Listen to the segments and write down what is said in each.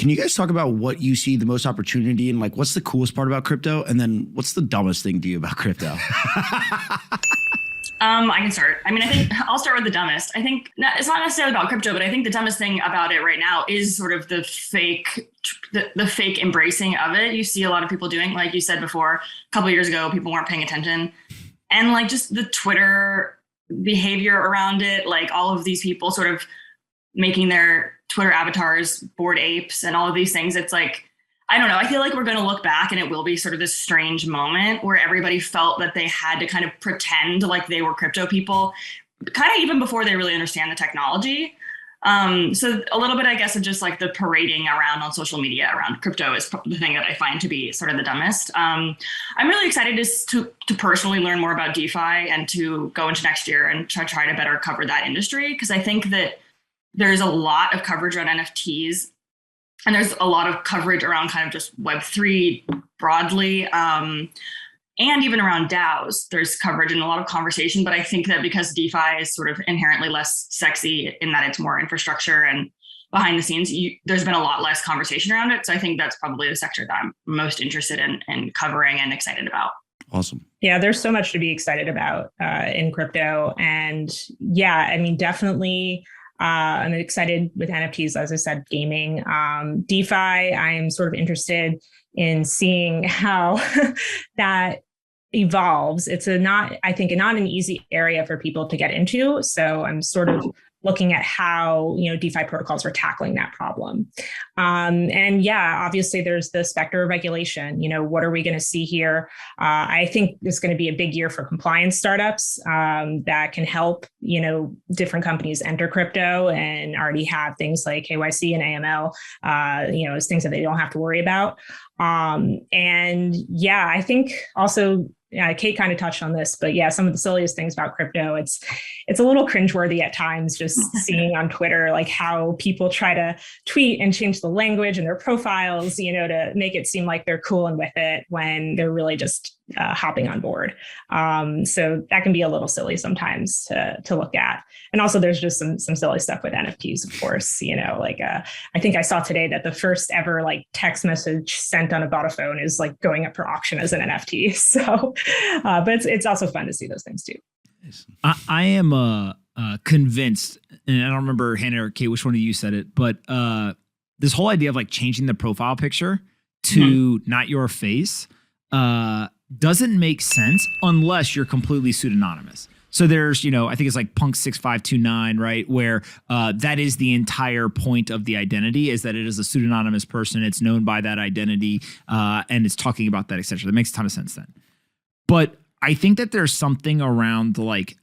can you guys talk about what you see the most opportunity and like what's the coolest part about crypto? And then what's the dumbest thing to you about crypto? I can start. I mean, I think I'll start with the dumbest. I think it's not necessarily about crypto, but I think the dumbest thing about it right now is sort of the fake embracing of it. You see a lot of people doing, like you said before, a couple of years ago, people weren't paying attention, and like just the Twitter behavior around it, like all of these people sort of making their Twitter avatars bored apes and all of these things. It's like, I don't know. I feel like we're going to look back and it will be sort of this strange moment where everybody felt that they had to kind of pretend like they were crypto people, kind of even before they really understand the technology. So a little bit, I guess, of just like the parading around on social media around crypto is the thing that I find to be sort of the dumbest. I'm really excited to personally learn more about DeFi and to go into next year and try to better cover that industry, because I think that there's a lot of coverage on NFTs. And there's a lot of coverage around kind of just Web3 broadly, and even around DAOs. There's coverage and a lot of conversation. But I think that because DeFi is sort of inherently less sexy in that it's more infrastructure and behind the scenes, there's been a lot less conversation around it. So I think that's probably the sector that I'm most interested in covering and excited about. Awesome. Yeah, there's so much to be excited about in crypto. And yeah, I mean, definitely. I'm excited with NFTs, as I said, gaming. DeFi, I'm sort of interested in seeing how that evolves. It's I think, not an easy area for people to get into. So I'm sort of looking at how, DeFi protocols are tackling that problem. And yeah, obviously there's the specter of regulation. What are we going to see here? I think it's going to be a big year for compliance startups that can help, different companies enter crypto and already have things like KYC and AML, as things that they don't have to worry about. And yeah, I think also, Kate kind of touched on this, but yeah, some of the silliest things about crypto, it's a little cringeworthy at times, just seeing on Twitter, like how people try to tweet and change the language in their profiles, to make it seem like they're cool and with it when they're really just hopping on board. So that can be a little silly sometimes to look at. And also there's just some silly stuff with NFTs, of course, I think I saw today that the first ever like text message sent on a Vodafone is like going up for auction as an NFT. So, but it's also fun to see those things too. I am convinced, and I don't remember Hannah or Kate, which one of you said it, but this whole idea of like changing the profile picture to not your face doesn't make sense unless you're completely pseudonymous. So there's, I think it's like Punk6529, right? Where that is the entire point of the identity, is that it is a pseudonymous person. It's known by that identity and it's talking about that, etc. That makes a ton of sense then. But I think that there's something around like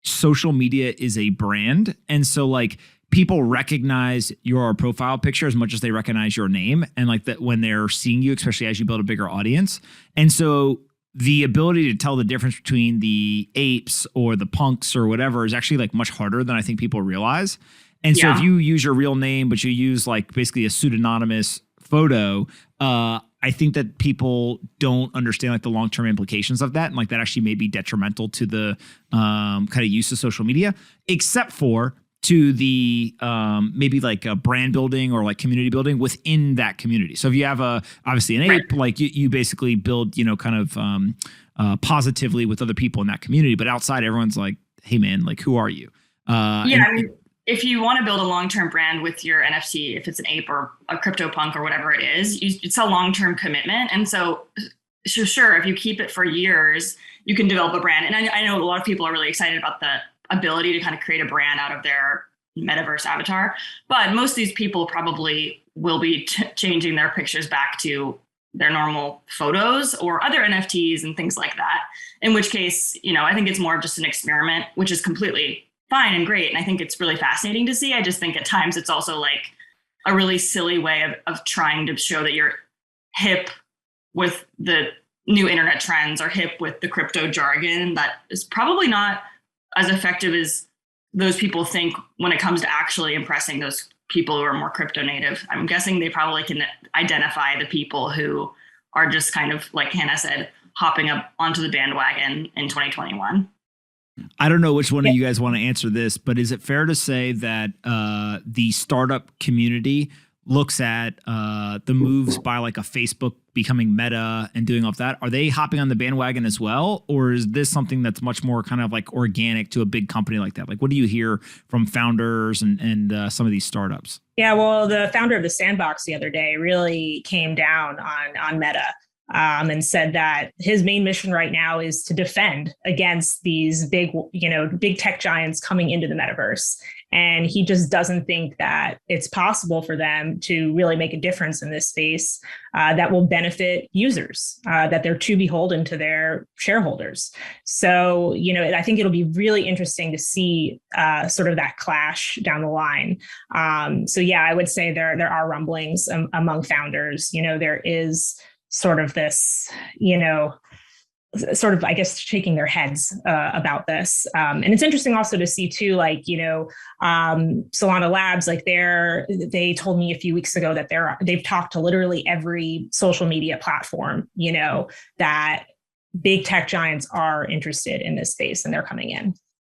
social media is a brand. And so like people recognize your profile picture as much as they recognize your name. And like that when they're seeing you, especially as you build a bigger audience. And so the ability to tell the difference between the apes or the punks or whatever is actually like much harder than I think people realize. And so if you use your real name, but you use like basically a pseudonymous photo, I think that people don't understand like the long-term implications of that. And like that actually may be detrimental to the kind of use of social media, except for to the maybe like a brand building or like community building within that community. So if you have obviously an ape, like you basically build, kind of positively with other people in that community, but outside everyone's like, hey man, like who are you? I mean, if you want to build a long-term brand with your NFT, if it's an ape or a crypto punk or whatever it is, it's a long-term commitment. And so sure, if you keep it for years, you can develop a brand. And I know a lot of people are really excited about the ability to kind of create a brand out of their metaverse avatar. But most of these people probably will be changing their pictures back to their normal photos or other NFTs and things like that. In which case, I think it's more of just an experiment, which is completely fine and great. And I think it's really fascinating to see. I just think at times it's also like a really silly way of trying to show that you're hip with the new internet trends or hip with the crypto jargon that is probably not as effective as those people think when it comes to actually impressing those people who are more crypto native. I'm guessing they probably can identify the people who are just kind of, like Hannah said, hopping up onto the bandwagon in 2021. I don't know which one of you guys want to answer this, but is it fair to say that the startup community looks at the moves by like a Facebook becoming Meta and doing all of that, are they hopping on the bandwagon as well? Or is this something that's much more kind of like organic to a big company like that? Like, what do you hear from founders and some of these startups? Yeah, well, the founder of the Sandbox the other day really came down on Meta and said that his main mission right now is to defend against these big tech giants coming into the metaverse. And he just doesn't think that it's possible for them to really make a difference in this space that will benefit users, that they're too beholden to their shareholders. So, I think it'll be really interesting to see sort of that clash down the line. So yeah, I would say there are rumblings among founders. There is sort of this, I guess, shaking their heads about this. And it's interesting also to see too, like, Solana Labs, like they told me a few weeks ago that they've talked to literally every social media platform, that big tech giants are interested in this space and they're coming in.